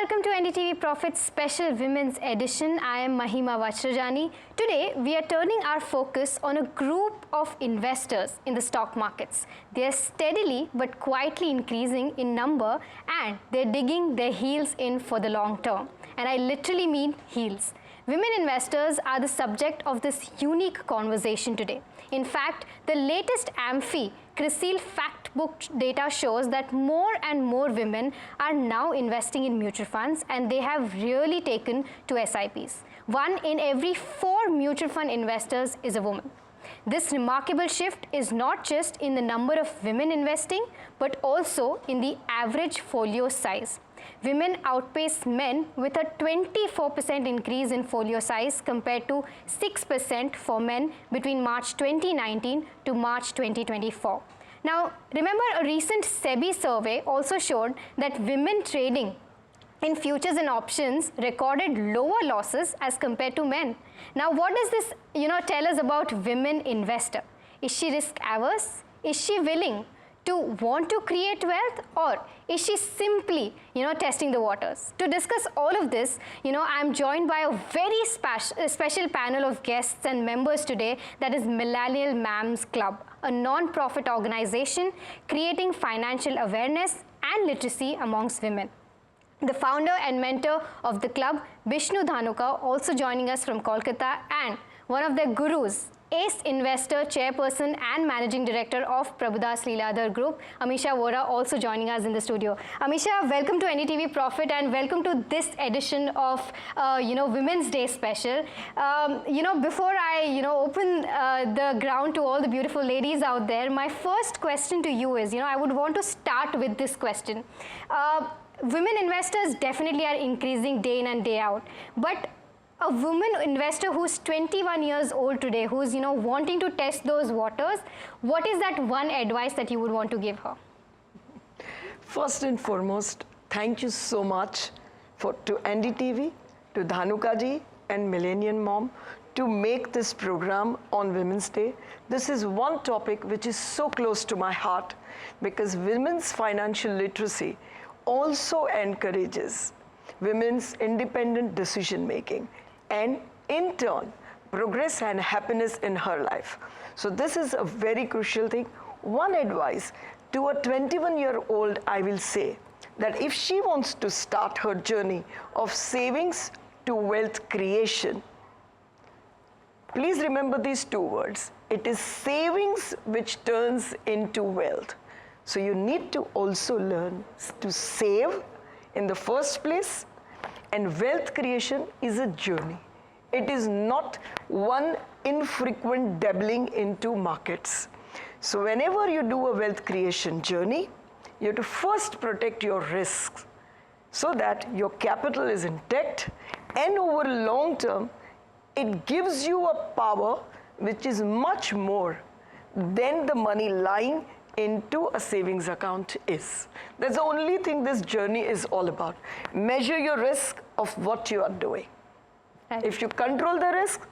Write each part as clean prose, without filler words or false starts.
welcome to NDTV Profit Special Women's Edition. I am Mahima Vajrajani. Today, we are turning our focus on a group of investors in the stock markets. They are steadily but quietly increasing in number, and they're digging their heels in for the long term. And I literally mean heels. Women investors are the subject of this unique conversation today. In fact, the latest AMFI CRISIL fact book data shows that more and more women are now investing in mutual funds, and they have really taken to SIPs. 1 in every 4 mutual fund investors is a woman. This remarkable shift is not just in the number of women investing, but also in the average folio size. Women outpace men with a 24% increase in folio size compared to 6% for men between March 2019 to March 2024. Now, remember, a recent SEBI survey also showed that women trading in futures and options recorded lower losses as compared to men. Now, what does this tell us about women investor? Is she risk averse? Is she willing to want to create wealth, or is she simply testing the waters? To discuss all of this, I'm joined by a very special panel of guests and members today, that is Millennium Mams Club, a non-profit organization creating financial awareness and literacy amongst women. The founder and mentor of the club, Bishnu Dhanuka, also joining us from Kolkata, and one of their gurus, Ace Investor Chairperson and Managing Director of Prabhudas Leeladhar Group, Amisha Vora, also joining us in the studio. Amisha, welcome to NDTV Profit and welcome to this edition of Women's Day special. Before I open the ground to all the beautiful ladies out there, my first question to you is, I would want to start with this question. Women investors definitely are increasing day in and day out, but a woman investor who's 21 years old today, who's wanting to test those waters, what is that one advice that you would want to give her? First and foremost, thank you so much to NDTV, to Dhanuka ji and Millennium Mom to make this program on Women's Day. This is one topic which is so close to my heart, because women's financial literacy also encourages women's independent decision making, and in turn, progress and happiness in her life. So this is a very crucial thing. One advice to a 21-year-old, I will say that if she wants to start her journey of savings to wealth creation, please remember these 2 words. It is savings which turns into wealth. So you need to also learn to save in the first place. And wealth creation is a journey. It is not one infrequent dabbling into markets. So whenever you do a wealth creation journey, you have to first protect your risks so that your capital is intact, and over long term, it gives you a power which is much more than the money lying into a savings account is. That's the only thing this journey is all about. Measure your risk of what you are doing. Right. If you control the risk,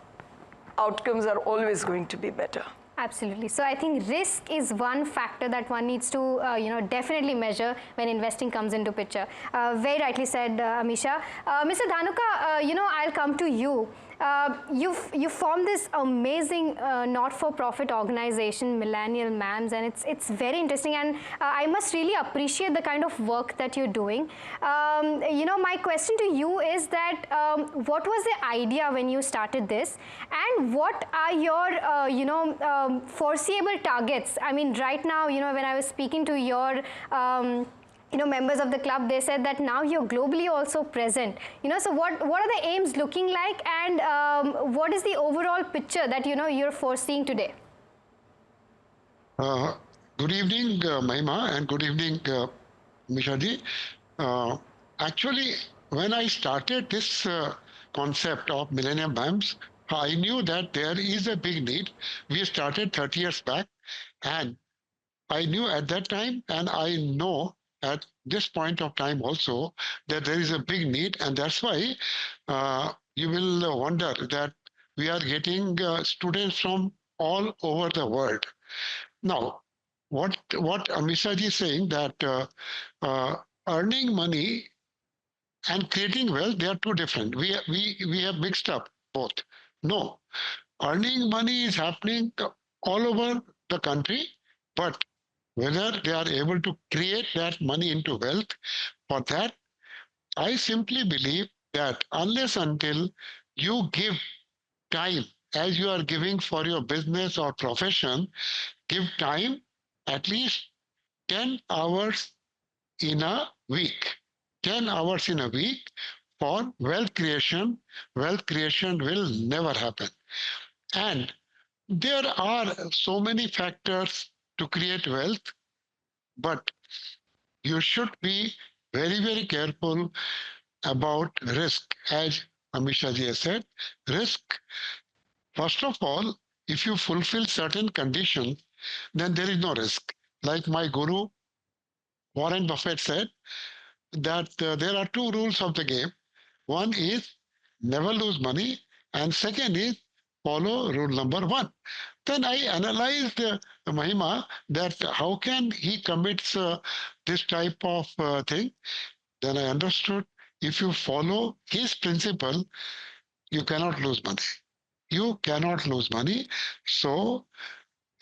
outcomes are always going to be better. Absolutely. So I think risk is one factor that one needs to, definitely measure when investing comes into picture. Very rightly said, Amisha. Mr. Dhanuka, I'll come to you. You formed this amazing not-for-profit organization, Millennium Mams, and it's very interesting, and I must really appreciate the kind of work that you're doing. My question to you is that what was the idea when you started this, and what are your foreseeable targets? I mean, right now, when I was speaking to your members of the club, they said that now you're globally also present. So what are the aims looking like, and what is the overall picture that you're foreseeing today? Good evening, Mahima, and good evening, Mishadi. Actually, when I started this concept of Millennium Mams, I knew that there is a big need. We started 30 years back, and I knew at that time, and I know at this point of time also, that there is a big need, and that's why you will wonder that we are getting students from all over the world. Now, what Amisha ji is saying, that earning money and creating wealth, they are two different. We have mixed up both. No, earning money is happening all over the country, but whether they are able to create that money into wealth, for that, I simply believe that unless until you give time as you are giving for your business or profession, give time at least 10 hours in a week. 10 hours in a week for wealth creation. Wealth creation will never happen. And there are so many factors to create wealth, but you should be very, very careful about risk. As Amisha ji has said, risk, first of all, if you fulfill certain conditions, then there is no risk. Like my guru, Warren Buffett, said that there are two rules of the game. One is never lose money, and second is follow rule number one. Then I analyzed Mahima that how can he commits this type of thing. Then I understood if you follow his principle, you cannot lose money. You cannot lose money. So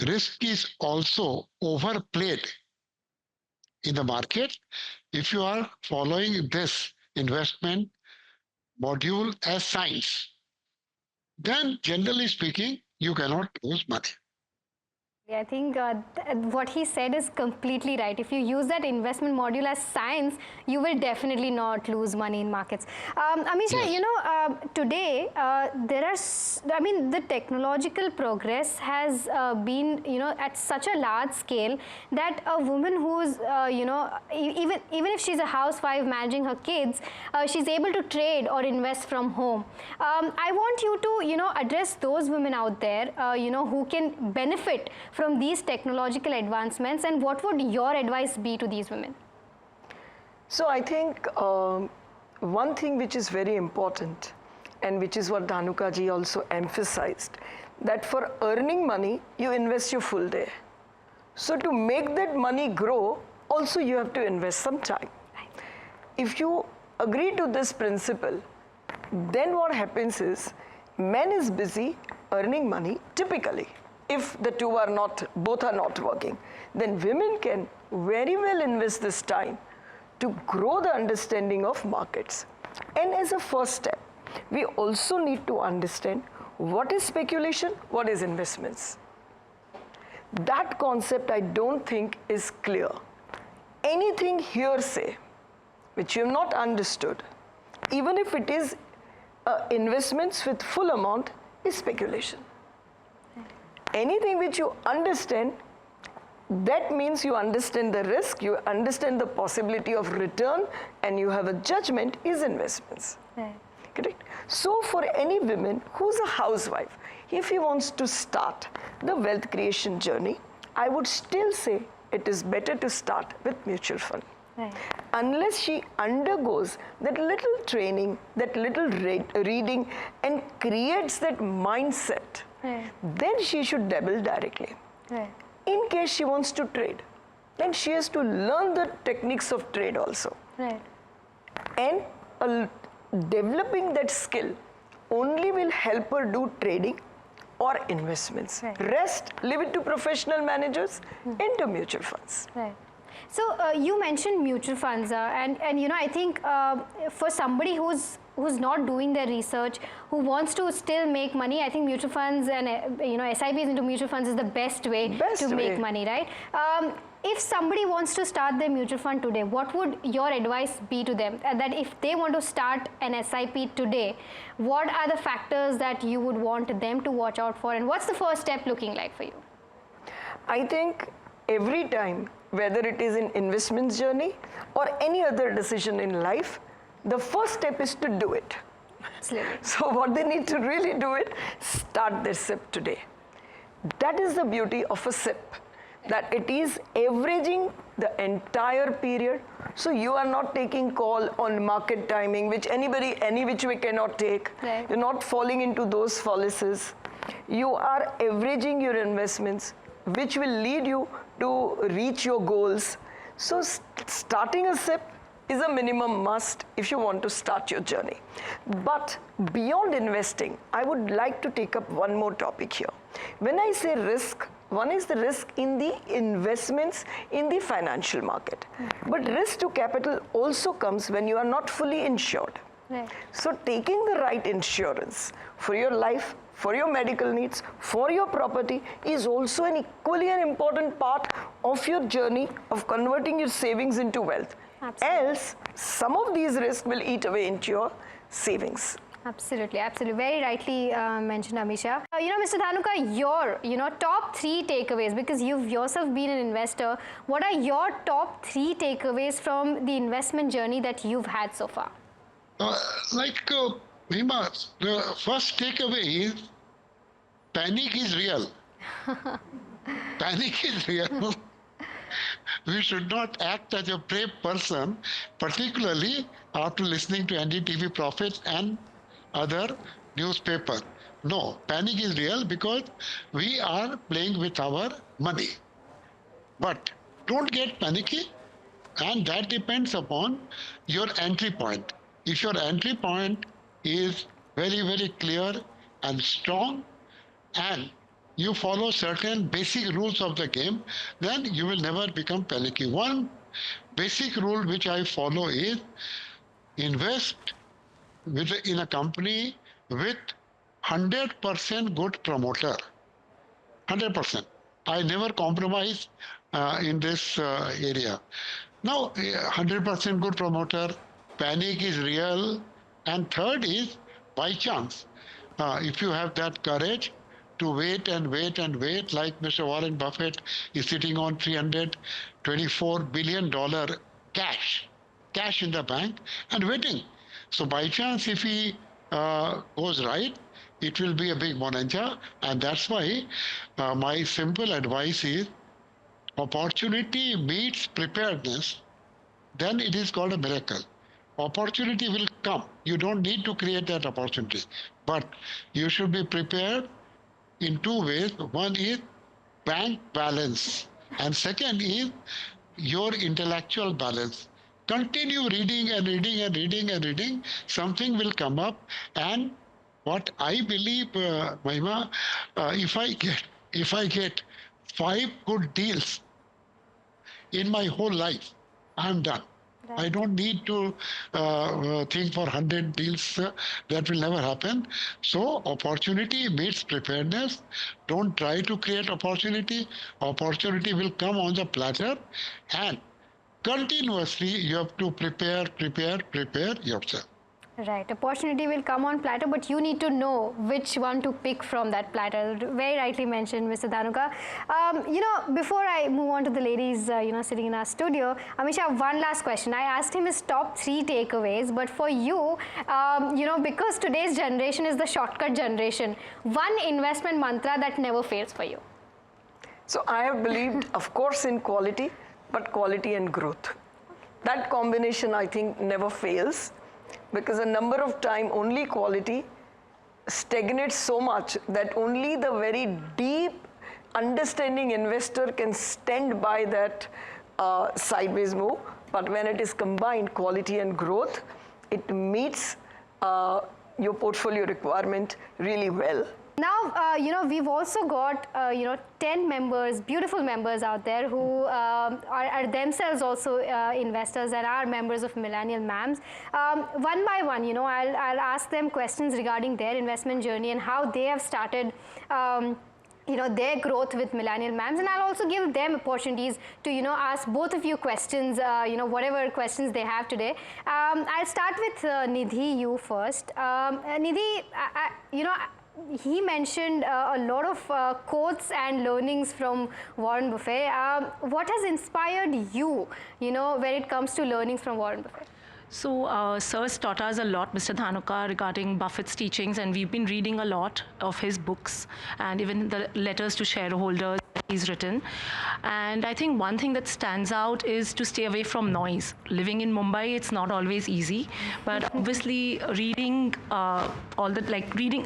risk is also overplayed in the market. If you are following this investment module as science, then generally speaking, you cannot lose money. I think what he said is completely right. If you use that investment module as science, you will definitely not lose money in markets. Amisha, Yes. you know, today there are, I mean, the technological progress has been, you know, at such a large scale that a woman who's, you know, even if she's a housewife managing her kids, she's able to trade or invest from home. I want you to, you know, address those women out there, you know, who can benefit from these technological advancements, and what would your advice be to these women? So I think one thing which is very important, and which is what Dhanuka ji also emphasized, that for earning money, you invest your full day. So to make that money grow, also you have to invest some time. If you agree to this principle, then what happens is, man is busy earning money typically. If the two are not, both are not working, then women can very well invest this time to grow the understanding of markets. And as a first step, we also need to understand what is speculation, what is investments. That concept I don't think is clear. Anything hearsay which you have not understood, even if it is investments with full amount, is speculation. Anything which you understand, that means you understand the risk, you understand the possibility of return, and you have a judgment, is investments. Right. Correct? So for any woman who's a housewife, if he wants to start the wealth creation journey, I would still say it is better to start with mutual fund. Right. Unless she undergoes that little training, that little reading, and creates that mindset, Right. then she should dabble directly. Right. In case she wants to trade, then she has to learn the techniques of trade also. Right. And developing that skill only will help her do trading or investments. Right. Rest, leave it to professional managers into mutual funds. Right. So you mentioned mutual funds, and you know, I think for somebody who's not doing their research, who wants to still make money, I think mutual funds and you know, SIPs into mutual funds is the best way to make money, right? If somebody wants to start their mutual fund today, what would your advice be to them? That if they want to start an SIP today, what are the factors that you would want them to watch out for, and what's the first step looking like for you? I think every time, whether it is in investments journey or any other decision in life, the first step is to do it. Absolutely. So what they need to really do it, start their SIP today. That is the beauty of a SIP, that it is averaging the entire period. So you are not taking call on market timing, which anybody, any which way cannot take. Right. You're not falling into those fallacies. You are averaging your investments, which will lead you to reach your goals. So starting a SIP is a minimum must if you want to start your journey. But beyond investing, I would like to take up one more topic here. When I say risk, one is the risk in the investments in the financial market. But risk to capital also comes when you are not fully insured. Right. So taking the right insurance for your life, for your medical needs, for your property is also an equally an important part of your journey of converting your savings into wealth. Absolutely. Else, some of these risks will eat away into your savings. Absolutely, absolutely. Very rightly mentioned, Amisha. Mr. Dhanuka, your top 3 takeaways, because you've yourself been an investor. What are your top 3 takeaways from the investment journey that you've had so far? Mahima, the first takeaway is panic is real. Panic is real. We should not act as a brave person, particularly after listening to NDTV Profit and other newspaper. No, panic is real because we are playing with our money. But don't get panicky, and that depends upon your entry point. If your entry point is very, very clear and strong, and you follow certain basic rules of the game, then you will never become panicky. One basic rule which I follow is invest in a company with 100% good promoter. 100%. I never compromise in this area. Now, 100% good promoter, panic is real, and third is by chance. If you have that courage to wait and wait and wait, like Mr. Warren Buffett is sitting on $324 billion cash in the bank and waiting. So by chance, if he goes right, it will be a big bonanza, and that's why my simple advice is opportunity meets preparedness, then it is called a miracle. Opportunity will come. You don't need to create that opportunity, but you should be prepared in 2 ways. One is bank balance, and second is your intellectual balance. Continue reading and reading and reading and reading. Something will come up, and what I believe, Mahima, if I get 5 good deals in my whole life, I'm done. Right. I don't need to think for 100 deals. That will never happen. So opportunity meets preparedness. Don't try to create opportunity. Opportunity will come on the platter, and continuously you have to prepare yourself. Right. Opportunity will come on platter, but you need to know which one to pick from that platter. Very rightly mentioned, Mr. Dhanuka. Before I move on to the ladies, sitting in our studio, Amisha, one last question. I asked him his top 3 takeaways, but for you, because today's generation is the shortcut generation, one investment mantra that never fails for you. So I have believed, of course, in quality, but quality and growth. That combination, I think, never fails. Because a number of times only quality stagnates so much that only the very deep understanding investor can stand by that sideways move. But when it is combined, quality and growth, it meets your portfolio requirement really well. Now, we've also got, 10 members, beautiful members out there who are themselves also investors and are members of Millennium Mams. One by one, I'll ask them questions regarding their investment journey and how they have started their growth with Millennium Mams, and I'll also give them opportunities to, ask both of you questions, whatever questions they have today. I'll start with Nidhi, you first. Nidhi, he mentioned a lot of quotes and learnings from Warren Buffett. What has inspired you, when it comes to learnings from Warren Buffett? So, Sir's taught us a lot, Mr. Dhanuka, regarding Buffett's teachings, and we've been reading a lot of his books and even the letters to shareholders, he's written. And I think one thing that stands out is to stay away from noise. Living in Mumbai, it's not always easy, but obviously reading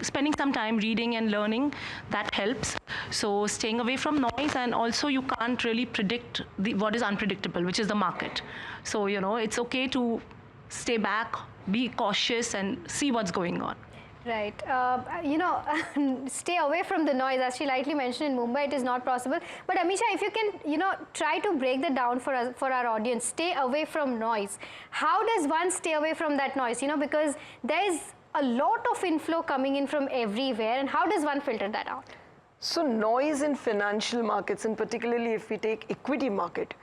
spending some time reading and learning, that helps. So staying away from noise, and also you can't really predict what is unpredictable, which is the market. So, it's okay to stay back, be cautious, and see what's going on. Right. Stay away from the noise. As she lightly mentioned, in Mumbai it is not possible. But Amisha, if you can, try to break that down for us, for our audience. Stay away from noise. How does one stay away from that noise? Because there is a lot of inflow coming in from everywhere, and how does one filter that out? So noise in financial markets, and particularly if we take equity market,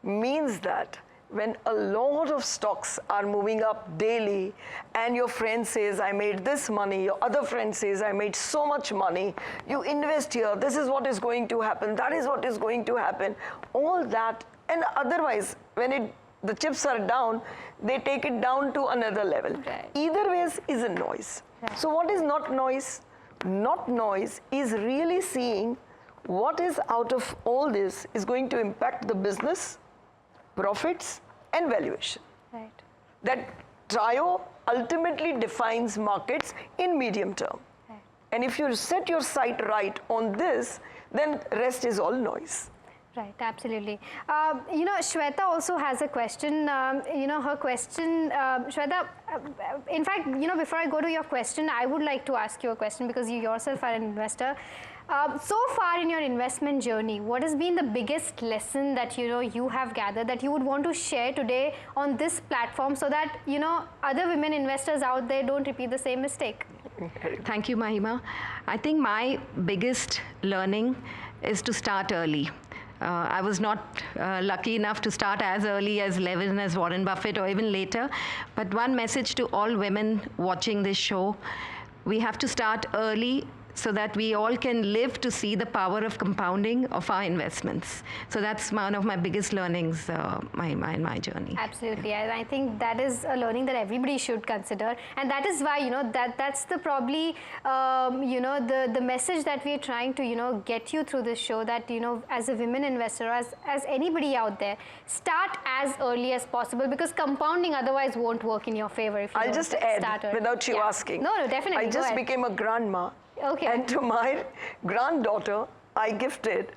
means that when a lot of stocks are moving up daily and your friend says, I made this money, your other friend says, I made so much money, you invest here, this is what is going to happen, that is what is going to happen, all that, and otherwise, when the chips are down, they take it down to another level. Right. Either ways is a noise. Right. So what is not noise? Not noise is really seeing what is out of all this is going to impact the business, profits, and valuation. Right. That trio ultimately defines markets in medium term. Right. And if you set your sight right on this, then rest is all noise. Right, absolutely. Shweta also has a question. Her question, Shweta, in fact, before I go to your question, I would like to ask you a question because you yourself are an investor. So far in your investment journey, what has been the biggest lesson that you have gathered that you would want to share today on this platform so that other women investors out there don't repeat the same mistake? Thank you, Mahima. I think my biggest learning is to start early. I was not lucky enough to start as early as 11 as Warren Buffett or even later. But one message to all women watching this show, we have to start early so that we all can live to see the power of compounding of our investments. So that's one of my biggest learnings in my journey. Absolutely, and I think that is a learning that everybody should consider, and that is why that's the probably the message that we are trying to get you through this show, that as a women investor, as anybody out there, start as early as possible, because compounding otherwise won't work in your favor if you I'll just add without you asking. No, definitely. I just became a grandma. Okay. And to my granddaughter, I gifted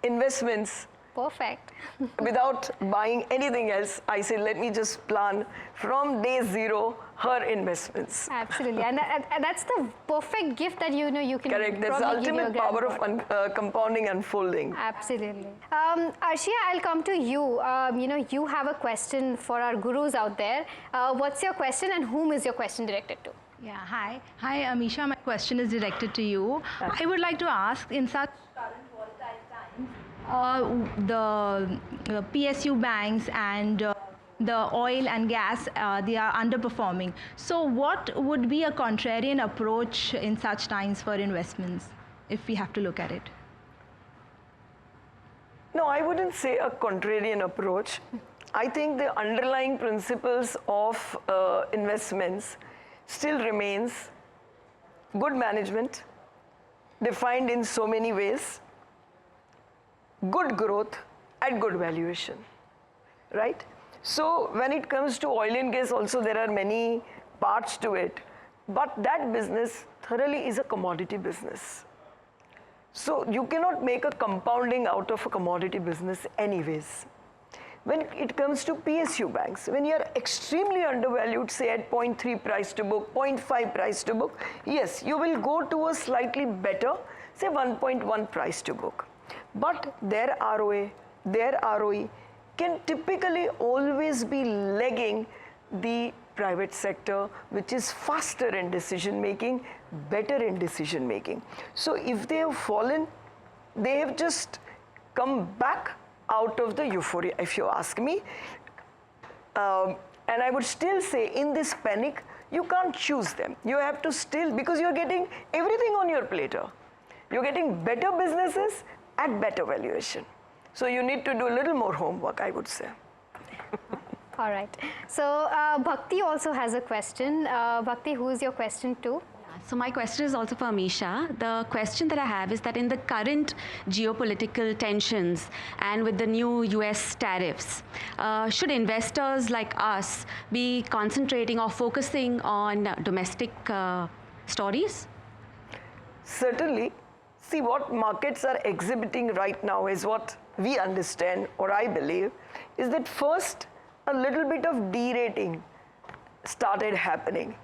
investments. Perfect. Without buying anything else. I said, let me just plan from day zero her investments. Absolutely, and that's the perfect gift that you can. Correct. That's the ultimate power of compounding unfolding. Absolutely. Arshia, I'll come to you. You have a question for our gurus out there. What's your question, and whom is your question directed to? Yeah, hi. Hi, Amisha. My question is directed to you. I would like to ask, in such current volatile times, the PSU banks and the oil and gas, they are underperforming. So what would be a contrarian approach in such times for investments, if we have to look at it? No, I wouldn't say a contrarian approach. I think the underlying principles of investments still remains good management, defined in so many ways, good growth at good valuation, right? So when it comes to oil and gas also, there are many parts to it, but that business thoroughly is a commodity business. So you cannot make a compounding out of a commodity business anyways. When it comes to PSU banks, when you are extremely undervalued, say at 0.3 price to book, 0.5 price to book, yes, you will go to a slightly better, say 1.1 price to book. But their ROA, their ROE can typically always be lagging the private sector, which is faster in decision making, better in decision making. So if they have fallen, they have just come back out of the euphoria, if you ask me. And I would still say, in this panic, you can't choose them. You have to still, because you're getting everything on your platter. You're getting better businesses at better valuation. So you need to do a little more homework, I would say. All right. So Bhakti also has a question. Bhakti, who is your question to? So my question is also for Amisha. The question that I have is that in the current geopolitical tensions and with the new US tariffs, should investors like us be concentrating or focusing on domestic stories? Certainly. See, what markets are exhibiting right now is what we understand, or I believe, is that first a little bit of derating started happening.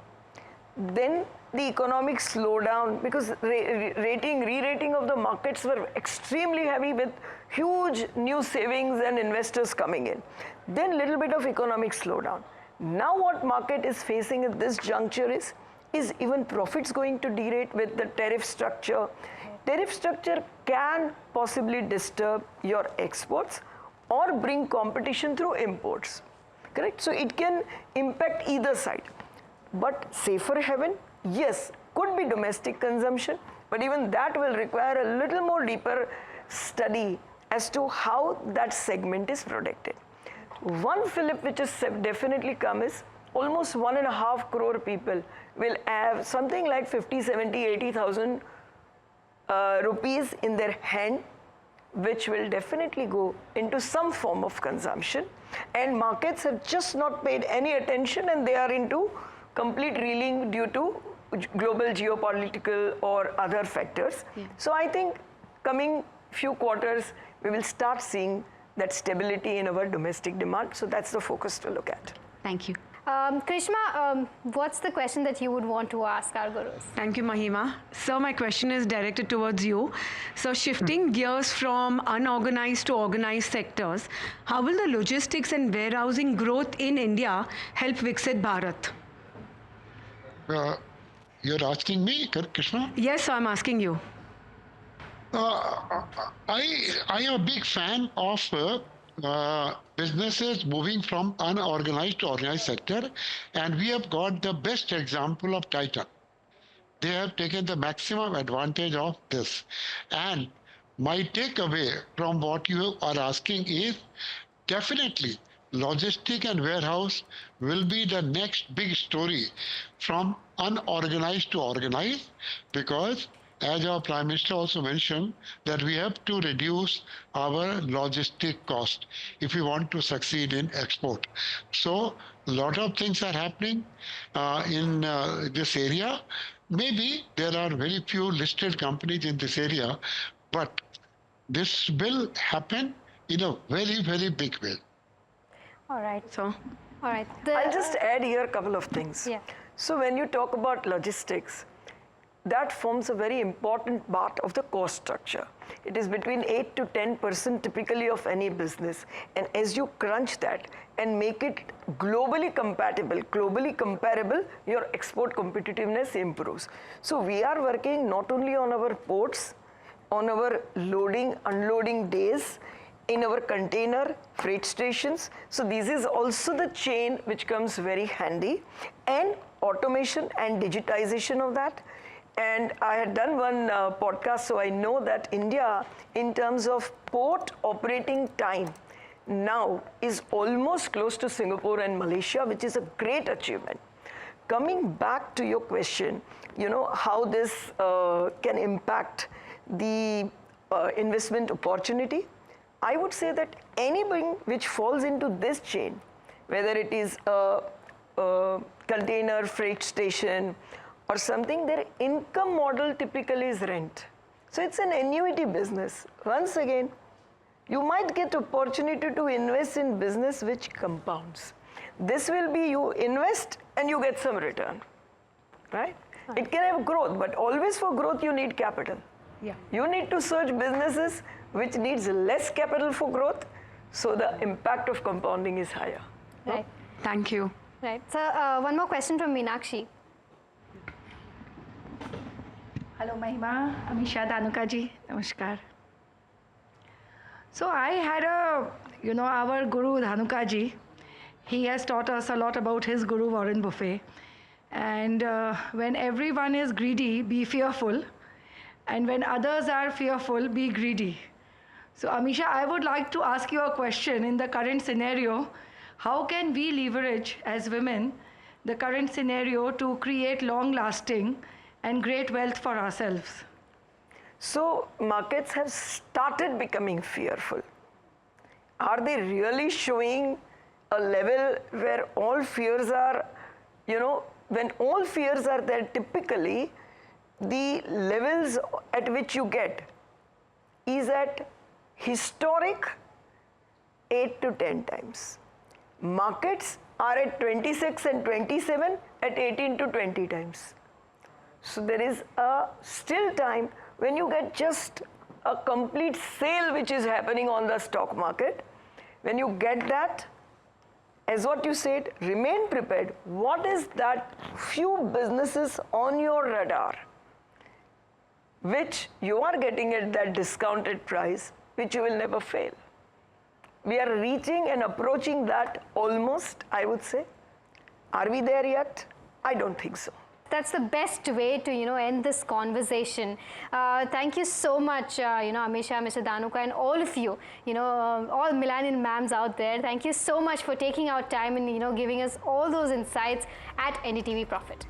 Then the economic slowdown, because re-rating of the markets were extremely heavy with huge new savings and investors coming in. Then little bit of economic slowdown. Now what market is facing at this juncture is even profits going to derate with the tariff structure? Tariff structure can possibly disturb your exports or bring competition through imports, correct? So it can impact either side. But safer haven, yes, could be domestic consumption, but even that will require a little more deeper study as to how that segment is protected. One fillip which has definitely come is almost 1.5 crore people will have something like 50, 70, 80,000 rupees in their hand, which will definitely go into some form of consumption. And markets have just not paid any attention, and they are into complete reeling due to global geopolitical or other factors. Yeah. So I think coming few quarters, we will start seeing that stability in our domestic demand. So that's the focus to look at. Thank you. Krishma, what's the question that you would want to ask our gurus? Thank you, Mahima. So my question is directed towards you. So shifting gears from unorganized to organized sectors, how will the logistics and warehousing growth in India help Viksit Bharat? You're asking me, Krishna? Yes, so I'm asking you. I am a big fan of businesses moving from unorganized to organized sector, and we have got the best example of Titan. They have taken the maximum advantage of this. And my takeaway from what you are asking is definitely logistic and warehouse will be the next big story from unorganized to organized, because as our Prime Minister also mentioned, that we have to reduce our logistic cost if we want to succeed in export. So a lot of things are happening in this area. Maybe there are very few listed companies in this area, but this will happen in a very, very big way. All right. So, all right. I'll just add here a couple of things. Yeah. So when you talk about logistics, that forms a very important part of the cost structure. It is between 8 to 10% typically of any business. And as you crunch that and make it globally compatible, globally comparable, your export competitiveness improves. So we are working not only on our ports, on our loading, unloading days, in our container freight stations. So this is also the chain which comes very handy, and automation and digitization of that. And I had done one podcast, so I know that India, in terms of port operating time, now is almost close to Singapore and Malaysia, which is a great achievement. Coming back to your question, you know, how this can impact the investment opportunity, I would say that anything which falls into this chain, whether it is a container freight station, or something, their income model typically is rent. So it's an annuity business. Once again, you might get opportunity to invest in business which compounds. This will be you invest and you get some return, right? It can have growth, but always for growth you need capital. Yeah. You need to search businesses which needs less capital for growth, so the impact of compounding is higher. Right. thank you. Right. So one more question from Meenakshi. Hello Mahima, Amisha, Dhanuka ji, namaskar. So I had our guru Dhanuka ji, he has taught us a lot about his guru Warren Buffett. And when everyone is greedy, be fearful. And when others are fearful, be greedy. So Amisha, I would like to ask you a question. In the current scenario, how can we leverage as women the current scenario to create long-lasting and great wealth for ourselves. So markets have started becoming fearful. Are they really showing a level where all fears are, when all fears are there, typically the levels at which you get is at historic 8 to 10 times. Markets are at 26 and 27 at 18 to 20 times. So there is a still time when you get just a complete sale which is happening on the stock market. When you get that, as what you said, remain prepared. What is that few businesses on your radar which you are getting at that discounted price, which you will never fail? We are reaching and approaching that almost, I would say. Are we there yet? I don't think so. That's the best way to, end this conversation. Thank you so much, Amisha, Mr. Dhanuka, and all of you, all Millennium Mams out there. Thank you so much for taking our time and, giving us all those insights at NDTV Profit.